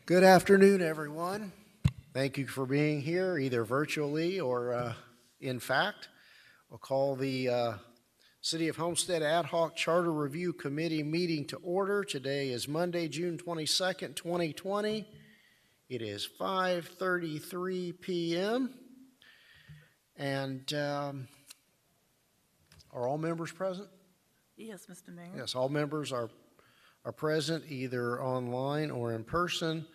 Good afternoon, everyone. Thank you for being here, either virtually or in fact. We'll call the City of Homestead Ad-Hoc Charter Review Committee meeting to order. Today is Monday, June 22nd, 2020. It is 5:33 p.m. And are all members present? Yes, Mr. Mayor. Yes, all members are present either online or in person.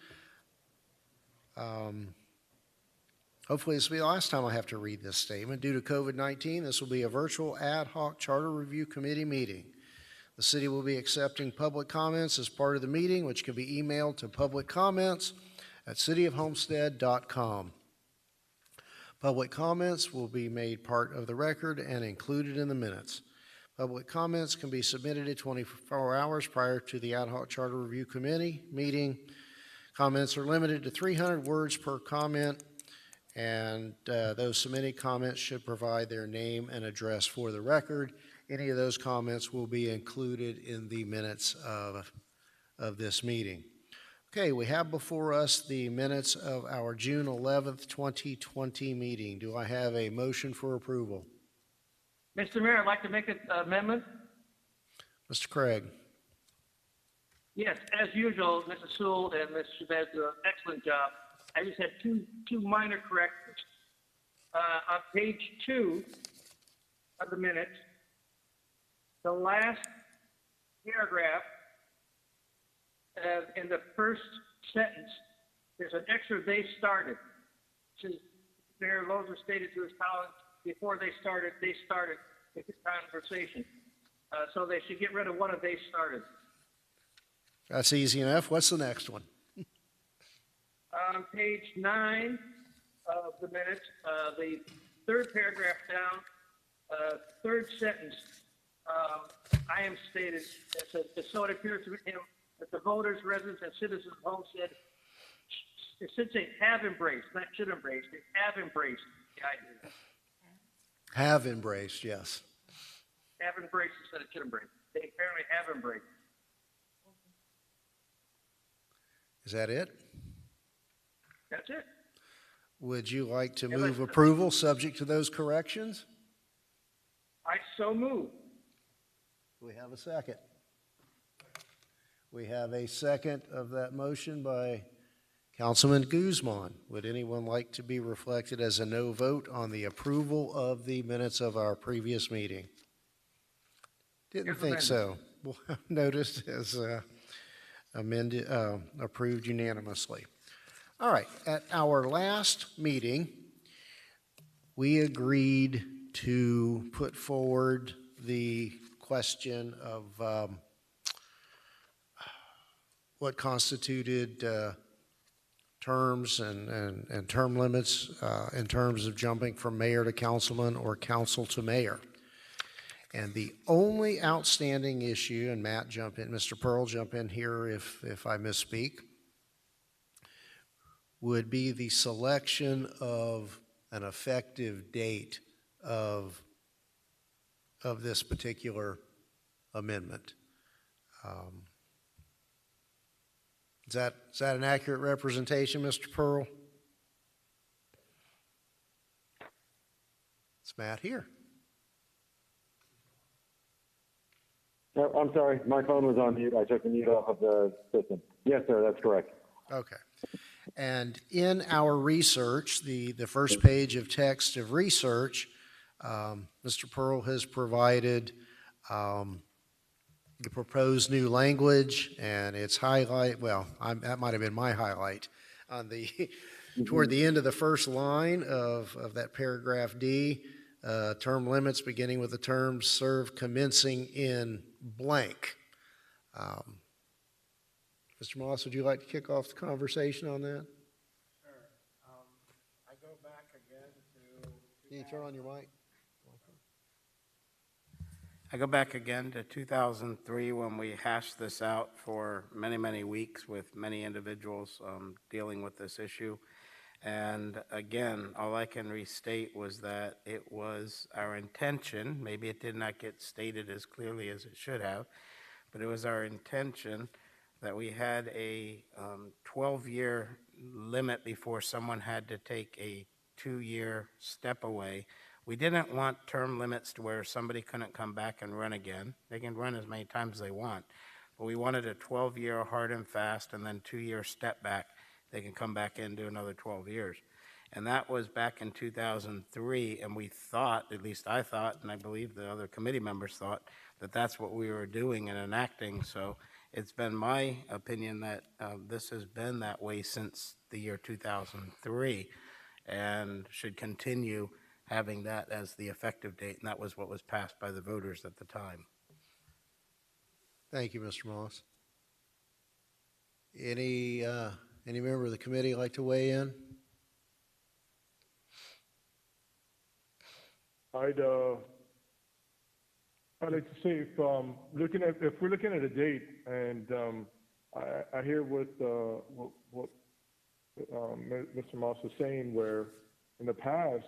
Hopefully this will be the last time I have to read this statement. Due to COVID-19, this will be a virtual ad hoc charter review committee meeting. The city will be accepting public comments as part of the meeting, which can be emailed to publiccomments@cityofhomestead.com. Public comments will be made part of the record and included in the minutes. Public comments can be submitted at 24 hours prior to the ad hoc charter review committee meeting. Comments are limited to 300 words per comment, and those submitting comments should provide their name and address for the record. Any of those comments will be included in the minutes of this meeting. Okay, we have before us the minutes of our June 11th, 2020 meeting. Do I have a motion for approval? Mr. Mayor, I'd like to make an amendment. Mr. Craig. Yes, as usual, Mrs. Sewell and Ms. Chavez do an excellent job. I just had two minor corrections. On page 2 of the minutes, the last paragraph in the first sentence, there's an extra "they started." Says Mayor Lozer stated to his colleagues before they started the conversation. So they should get rid of one of "they started." That's easy enough. What's the next one? On page 9 of the minutes, the third paragraph down, third sentence, I am stated, it says, so it appears to him that the voters, residents, and citizens of Homestead, it should say have embraced, not should embrace, they have embraced the idea. Have embraced, yes. Have embraced instead of should embrace. They apparently have embraced. Is that it? That's it. Would you like to move approval subject to those corrections? I so move. Do we have a second? We have a second of that motion by Councilman Guzman. Would anyone like to be reflected as a no vote on the approval of the minutes of our previous meeting? Didn't think so. Well, noticed as amended, approved unanimously. All right, at our last meeting, we agreed to put forward the question of what constituted terms and term limits in terms of jumping from mayor to councilman or council to mayor. And the only outstanding issue, and Matt jump in, Mr. Pearl jump in here if I misspeak, would be the selection of an effective date of this particular amendment. Is that an accurate representation, Mr. Pearl? It's Matt here. No, I'm sorry, my phone was on mute. I took the mute off of the system. Yes, sir, that's correct. Okay. And in our research, the first page of text of research, Mr. Pearl has provided the proposed new language, and it's highlight. Well, that might have been my highlight on the toward the end of the first line of that paragraph D. Term limits beginning with the term served commencing in blank. Mr. Moss, would you like to kick off the conversation on that? Sure. I go back again to... Can you turn on your mic? I go back again to 2003 when we hashed this out for many, many weeks with many individuals dealing with this issue. And again, all I can restate was that it was our intention, maybe it did not get stated as clearly as it should have, but it was our intention that we had a 12-year limit before someone had to take a 2-year step away. We didn't want term limits to where somebody couldn't come back and run again. They can run as many times as they want. But we wanted a 12-year hard and fast and then 2-year step back. They can come back in and do another 12 years. And that was back in 2003, and we thought, at least I thought, and I believe the other committee members thought, that that's what we were doing and enacting. So it's been my opinion that this has been that way since the year 2003 and should continue having that as the effective date, and that was what was passed by the voters at the time. Thank you, Mr. Moss. Any member of the committee like to weigh in? I'd like to say if we're looking at a date, and I hear what Mr. Moss was saying, where in the past,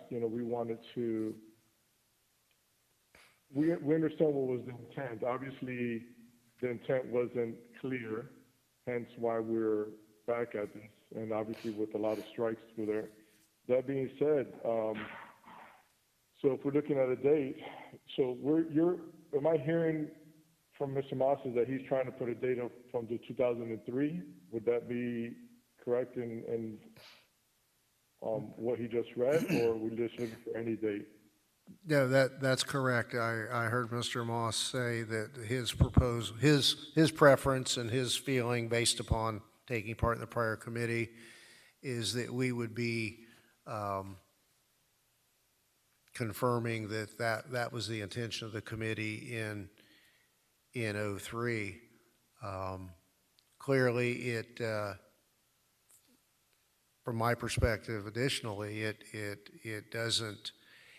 we understand what was the intent. Obviously, the intent wasn't clear, hence why we're back at this, and obviously with a lot of strikes through there. That being said, so if we're looking at a date, so am I hearing from Mr. Moss is that he's trying to put a date up from the 2003? Would that be correct in what he just read, or are we just looking for any date? No, that's correct. I heard Mr. Moss say that his preference and his feeling based upon taking part in the prior committee is that we would be confirming that was the intention of the committee in 03. Clearly, it from my perspective, additionally, it doesn't.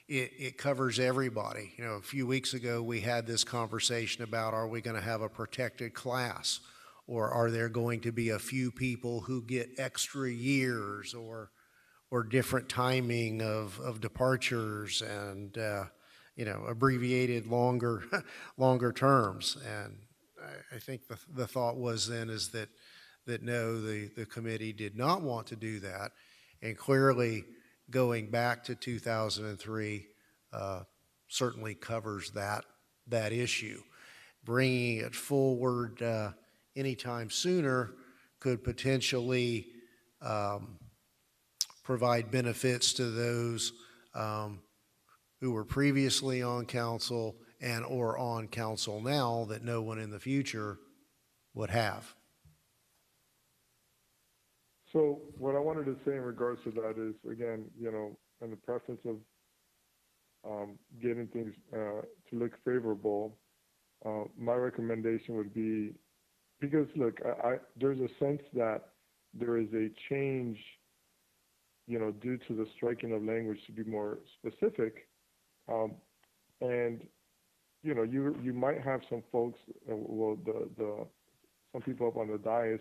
It covers everybody. A few weeks ago we had this conversation about, are we going to have a protected class, or are there going to be a few people who get extra years or different timing of departures and abbreviated longer terms. And I think the thought was then is that no, the committee did not want to do that, and clearly going back to 2003 certainly covers that issue. Bringing it forward anytime sooner could potentially provide benefits to those who were previously on council and or on council now that no one in the future would have. So what I wanted to say in regards to that is, again, in the preference of getting things to look favorable, my recommendation would be, because look, there's a sense that there is a change, due to the striking of language to be more specific, and you might have some folks, some people up on the dais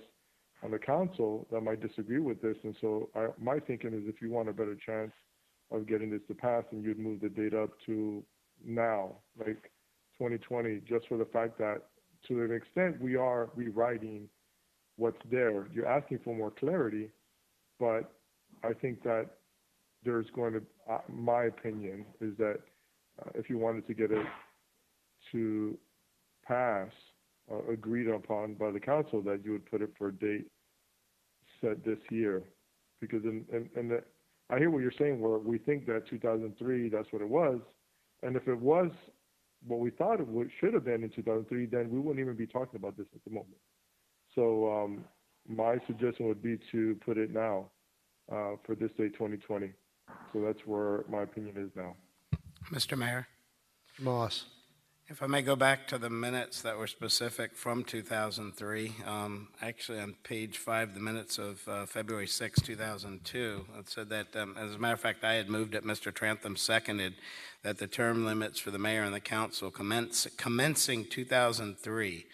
on the council that might disagree with this, and so my thinking is if you want a better chance of getting this to pass, and you'd move the date up to now, like 2020, just for the fact that to an extent we are rewriting what's there. You're asking for more clarity, but I think that there's going to, my opinion is that if you wanted to get it to pass, agreed upon by the council, that you would put it for a date set this year. Because I hear what you're saying, where we think that 2003, that's what it was. And if it was what we thought it should have been in 2003, then we wouldn't even be talking about this at the moment. So my suggestion would be to put it now for this date, 2020. So that's where my opinion is now. Mr. Mayor, Moss. if I may go back to the minutes that were specific from 2003, actually on page 5, the minutes of February 6, 2002, it said that, as a matter of fact, I had moved it, Mr. Trantham seconded, that the term limits for the mayor and the council commencing 2003,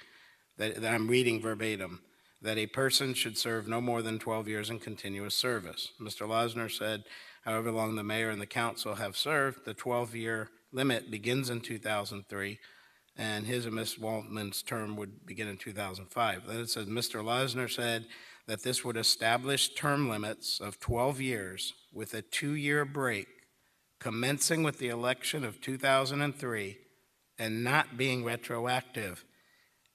that I'm reading verbatim, that a person should serve no more than 12 years in continuous service. Mr. Losner said, however long the mayor and the council have served, the 12-year limit begins in 2003, and his and Ms. Waldman's term would begin in 2005. Then it says, Mr. Lesner said that this would establish term limits of 12 years with a 2-year break commencing with the election of 2003 and not being retroactive.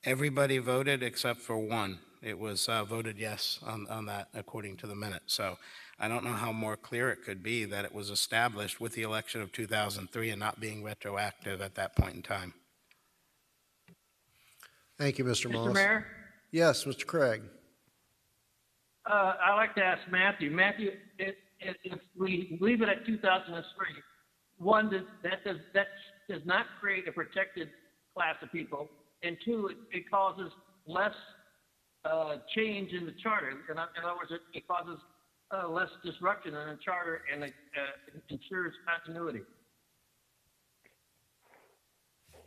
Everybody voted except for one. It was voted yes on that according to the minute. So I don't know how more clear it could be that it was established with the election of 2003 and not being retroactive at that point in time. Thank you, Mr. Moss. Mr. Mayor, Yes, Mr. Craig. I'd like to ask Matthew. Matthew, if we leave it at 2003, one, that does not create a protected class of people, and two, it causes less change in the charter. In other words, it causes less disruption in the charter, and it ensures continuity.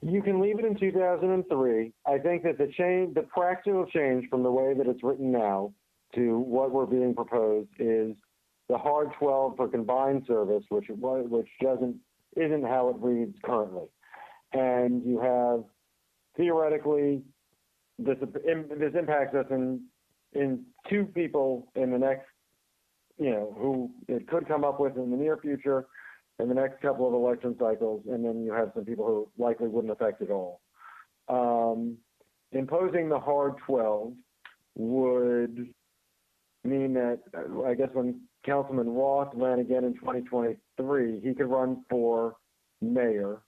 You can leave it in 2003. I think that the practical change from the way that it's written now to what we're being proposed is the hard 12 for combined service, which isn't how it reads currently. And you have, theoretically, this impacts us in two people in the next, who it could come up with in the near future, in the next couple of election cycles, and then you have some people who likely wouldn't affect it all. Imposing the hard 12 would mean that, I guess when Councilman Roth ran again in 2023, he could run for mayor,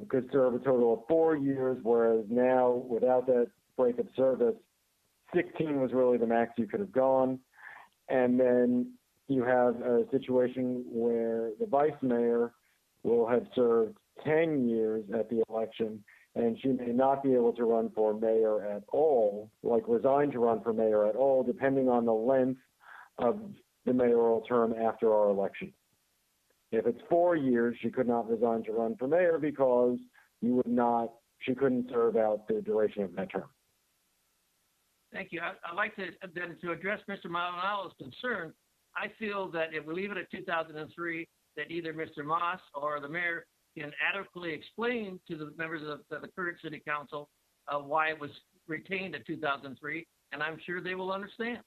could serve a total of 4 years, whereas now, without that break of service, 16 was really the max you could have gone. And then you have a situation where the vice mayor will have served 10 years at the election, and she may not be able to run for mayor at all, like resign to run for mayor at all, depending on the length of the mayoral term after our election. If it's 4 years, she could not resign to run for mayor because she couldn't serve out the duration of that term. Thank you. I'd like to address Mr. Maldonado's concern. I feel that if we leave it at 2003, that either Mr. Moss or the mayor can adequately explain to the members of the current city council why it was retained at 2003, and I'm sure they will understand.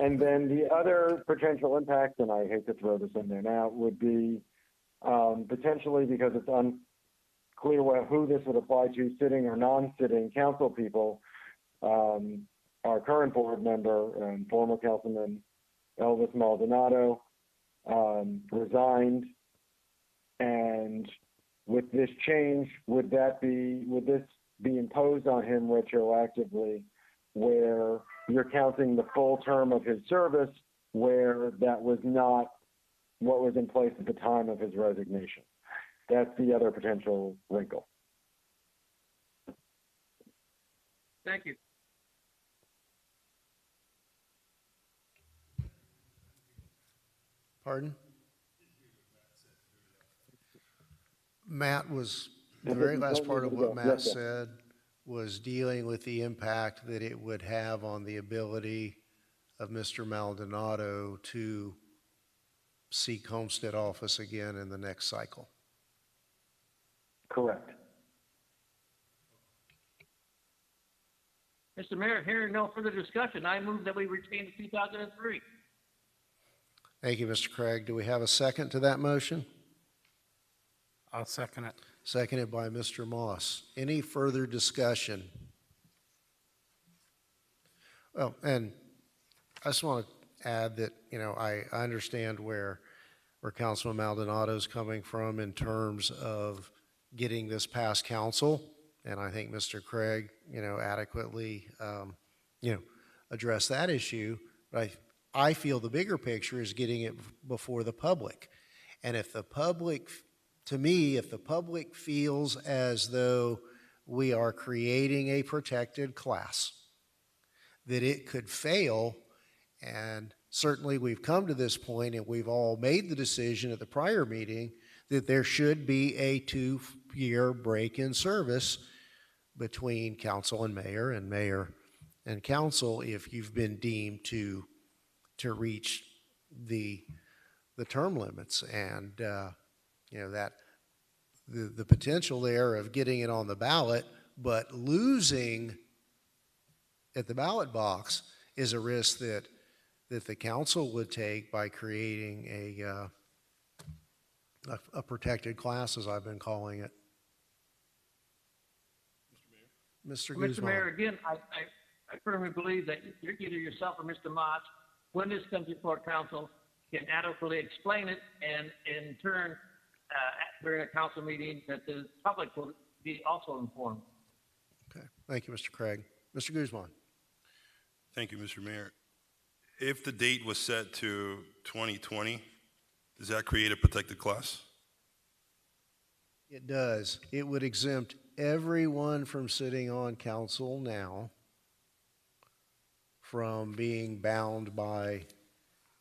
And then the other potential impact, and I hate to throw this in there now, would be potentially, because it's unclear who this would apply to, sitting or non-sitting council people. Our current board member and former councilman Elvis Maldonado resigned, and with this change, would this be imposed on him retroactively, where you're counting the full term of his service, where that was not what was in place at the time of his resignation? That's the other potential wrinkle. Thank you. Pardon? Matt was, the very last part of what Matt said was dealing with the impact that it would have on the ability of Mr. Maldonado to seek homestead office again in the next cycle. Correct. Mr. Mayor, hearing no further discussion, I move that we retain the 2003. Thank you, Mr. Craig. Do we have a second to that motion? I'll second it. Seconded by Mr. Moss. Any further discussion? Well, and I just want to add that, I understand where Councilman Maldonado is coming from in terms of getting this past council. And I think Mr. Craig, adequately, addressed that issue. But I feel the bigger picture is getting it before the public. And if the public feels as though we are creating a protected class, that it could fail, and certainly we've come to this point and we've all made the decision at the prior meeting that there should be a 2-year break in service between council and mayor and council if you've been deemed to reach the term limits. And, the potential there of getting it on the ballot, but losing at the ballot box is a risk that the council would take by creating a protected class, as I've been calling it. Mr. Mr. Guzman. Mayor, again, I firmly believe that either yourself or Mr. Mott, when this comes before council, can adequately explain it, and in turn, during a council meeting, that the public will be also informed. Okay, thank you, Mr. Craig. Mr. Guzman. Thank you, Mr. Mayor. If the date was set to 2020, does that create a protected class? It does. It would exempt everyone from sitting on council now from being bound by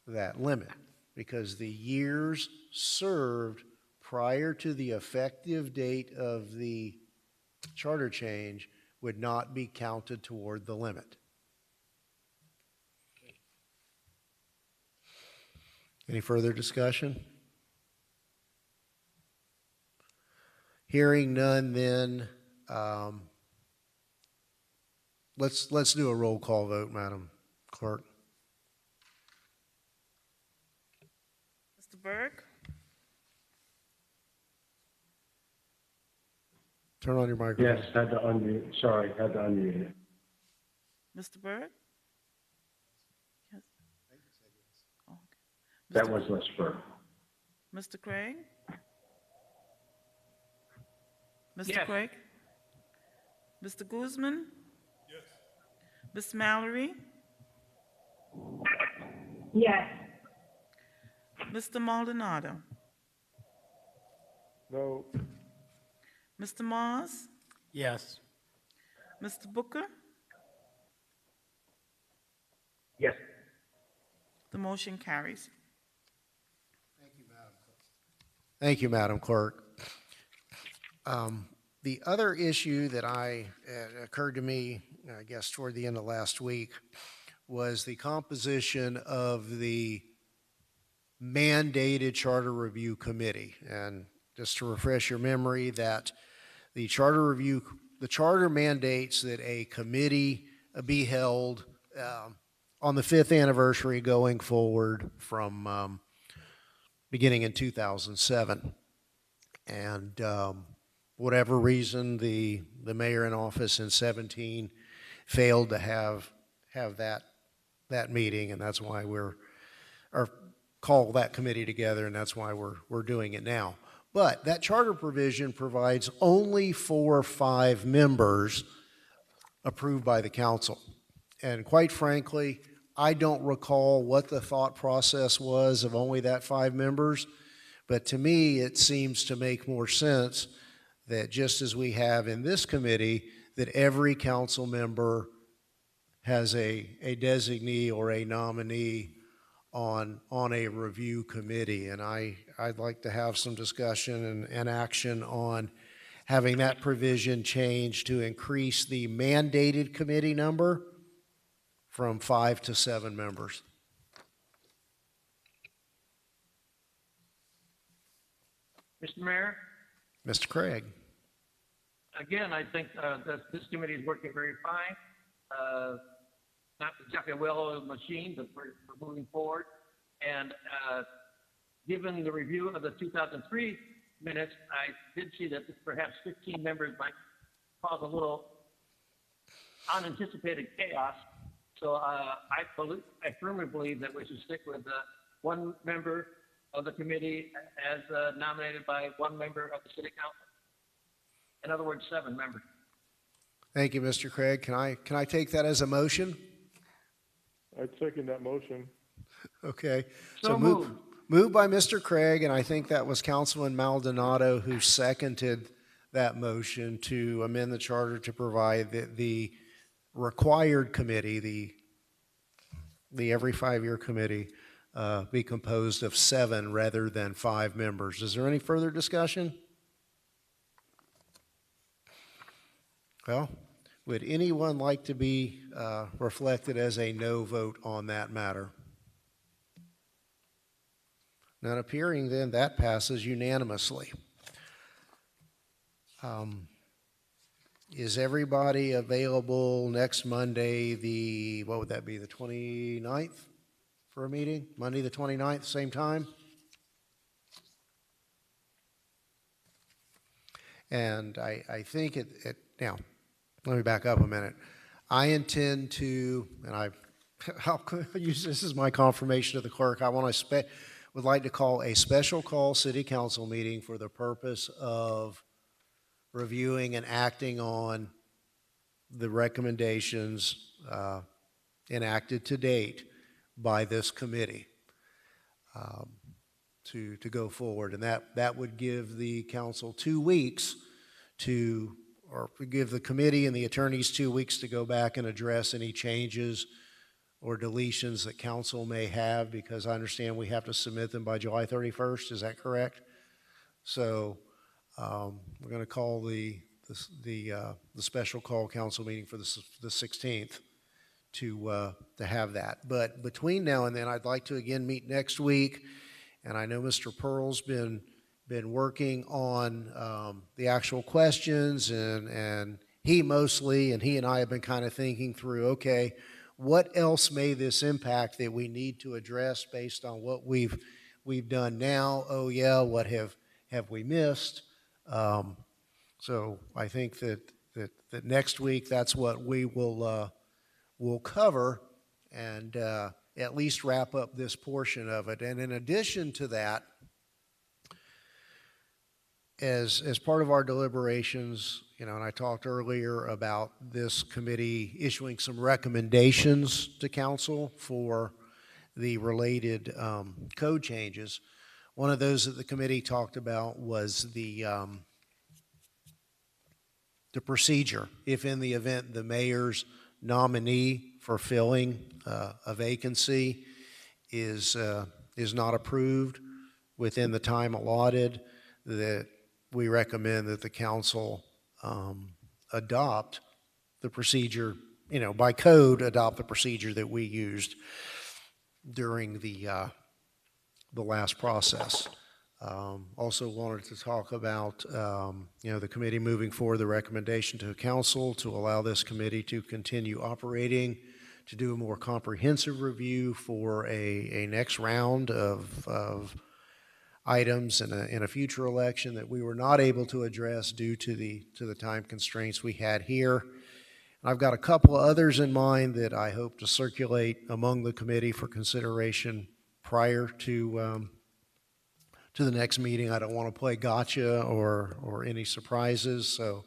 that limit, because the years served prior to the effective date of the charter change would not be counted toward the limit. Any further discussion? Hearing none, then let's do a roll call vote, Madam Clerk. Mr. Burke? Turn on your microphone. Yes, had to unmute. Sorry, had to unmute it. Mr. Burke? Yes. Oh, okay. That was Les Burke. Mr. Craig? Mr. Yes. Craig? Mr. Guzman? Yes. Ms. Mallory? Yes. Mr. Maldonado? No. Mr. Moss? Yes. Mr. Booker? Yes. The motion carries. Thank you, Madam Clerk. The other issue that occurred to me, I guess, toward the end of last week was the composition of the mandated Charter Review Committee. And just to refresh your memory, that the charter mandates that a committee be held on the 5th anniversary going forward from beginning in 2007. And whatever reason, the mayor in office in 17 failed to have that meeting, and that's why call that committee together, and that's why we're doing it now. But that charter provision provides only for 5 members approved by the council. And quite frankly, I don't recall what the thought process was of only that 5 members, but to me, it seems to make more sense that just as we have in this committee, that every council member has a designee or a nominee on a review committee. And I'd like to have some discussion and action on having that provision changed to increase the mandated committee number from 5 to 7 members. Mr. Mayor, Mr. Craig. again, I think that this committee is working very fine. Not exactly a well-oiled machine, but we're moving forward. And given the review of the 2003 minutes, I did see that perhaps 15 members might cause a little unanticipated chaos. So I firmly believe that we should stick with 1 member of the committee as nominated by 1 member of the city council. In other words, 7 members. Thank you, Mr. Craig. Can I take that as a motion? I'd second that motion. Okay. So moved. Moved by Mr. Craig, and I think that was Councilman Maldonado who seconded that motion to amend the charter to provide that the required committee, the every 5-year committee, be composed of 7 rather than 5 members. Is there any further discussion? Well, would anyone like to be reflected as a no vote on that matter? Not appearing, then that passes unanimously. Is everybody available next Monday, what would that be, the 29th for a meeting? Monday, the 29th, same time? And I think now, let me back up a minute. I intend to, and I'll use this as my confirmation to the clerk. I would like to call a special call city council meeting for the purpose of reviewing and acting on the recommendations enacted to date by this committee to go forward. And that would give the council 2 weeks or give the committee and the attorneys 2 weeks to go back and address any changes or deletions that council may have, because I understand we have to submit them by July 31st. Is that correct? So we're going to call the special call council meeting for the 16th to have that. But between now and then, I'd like to again meet next week. And I know Mr. Pearl's been working on the actual questions, and he and I have been kind of thinking through, okay, what else may this impact that we need to address based on what we've done now? Oh yeah, what have we missed? So I think that next week that's what we will cover, and at least wrap up this portion of it. And in addition to that, as part of our deliberations, and I talked earlier about this committee issuing some recommendations to council for the related code changes. One of those that the committee talked about was the procedure. If in the event the mayor's nominee for filling a vacancy is not approved within the time allotted, that we recommend that the council adopt the procedure, by code, adopt the procedure that we used during the last process. Also wanted to talk about, the committee moving forward, the recommendation to council to allow this committee to continue operating, to do a more comprehensive review for a next round of items in a future election that we were not able to address due to the time constraints we had here. And I've got a couple of others in mind that I hope to circulate among the committee for consideration prior to the next meeting. I don't want to play gotcha or any surprises, so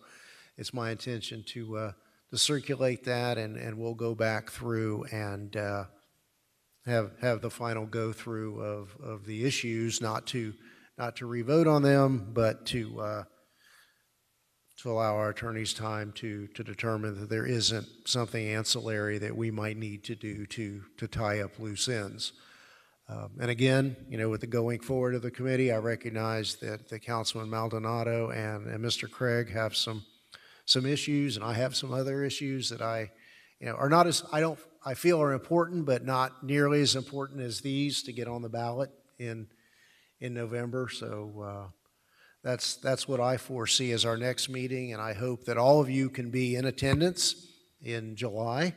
it's my intention to circulate that, and we'll go back through and have the final go through of the issues, not to revote on them, but to allow our attorneys time to determine that there isn't something ancillary that we might need to do to tie up loose ends. And again, with the going forward of the committee, I recognize that Councilman Maldonado and Mr. Craig have some issues, and I have some other issues that are not as, I feel are important, but not nearly as important as these to get on the ballot in November. So that's what I foresee as our next meeting, and I hope that all of you can be in attendance in July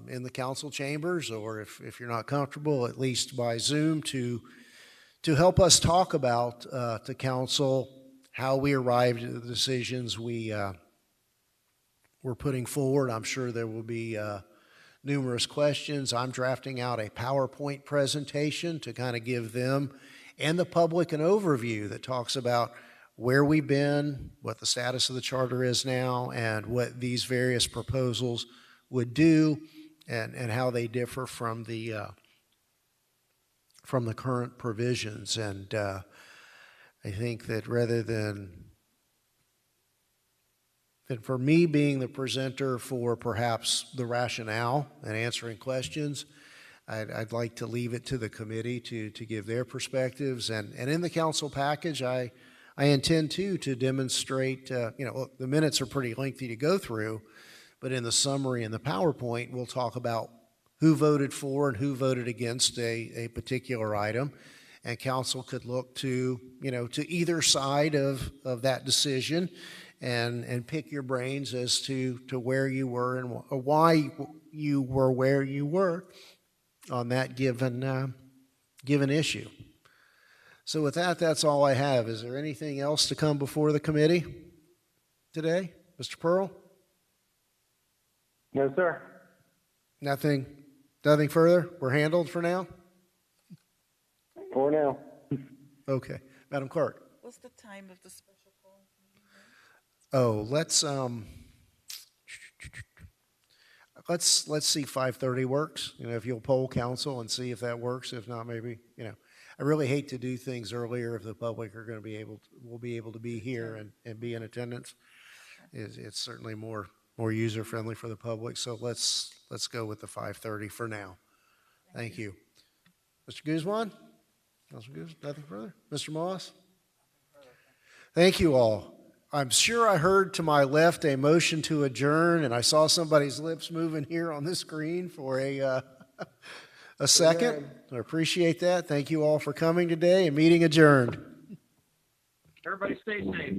in the council chambers, or if you're not comfortable, at least by Zoom, to help us talk about to council how we arrived at the decisions we're putting forward. I'm sure there will be numerous questions. I'm drafting out a PowerPoint presentation to kind of give them and the public an overview that talks about where we've been, what the status of the charter is now, and what these various proposals would do, and how they differ from the current provisions. And I think that rather than for me being the presenter for perhaps the rationale and answering questions, I'd like to leave it to the committee to give their perspectives. And in the council package, I intend to demonstrate, the minutes are pretty lengthy to go through, but in the summary and the PowerPoint, we'll talk about who voted for and who voted against a particular item. and council could look to, to either side of that decision and pick your brains as to where you were and why you were where you were on that given issue. So with that, that's all I have. Is there anything else to come before the committee today? Mr. Pearl? No, sir. Nothing further? We're handled for now? For now. Okay. Madam Clerk? What's the time of the special call? Oh, let's see 5:30 works. If you'll poll council and see if that works. If not, maybe, I really hate to do things earlier if the public are going to will be able to be here and be in attendance. It's certainly more user friendly for the public. So let's go with the 5:30 for now. Thank you. Mr. Guzman? Councilman Guzman, nothing further? Mr. Moss? Thank you all. I'm sure I heard to my left a motion to adjourn, and I saw somebody's lips moving here on the screen for a second. I appreciate that. Thank you all for coming today, and meeting adjourned. Everybody stay safe.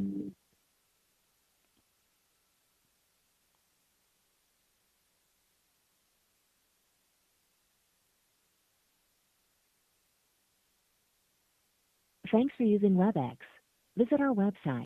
Thanks for using WebEx. Visit our website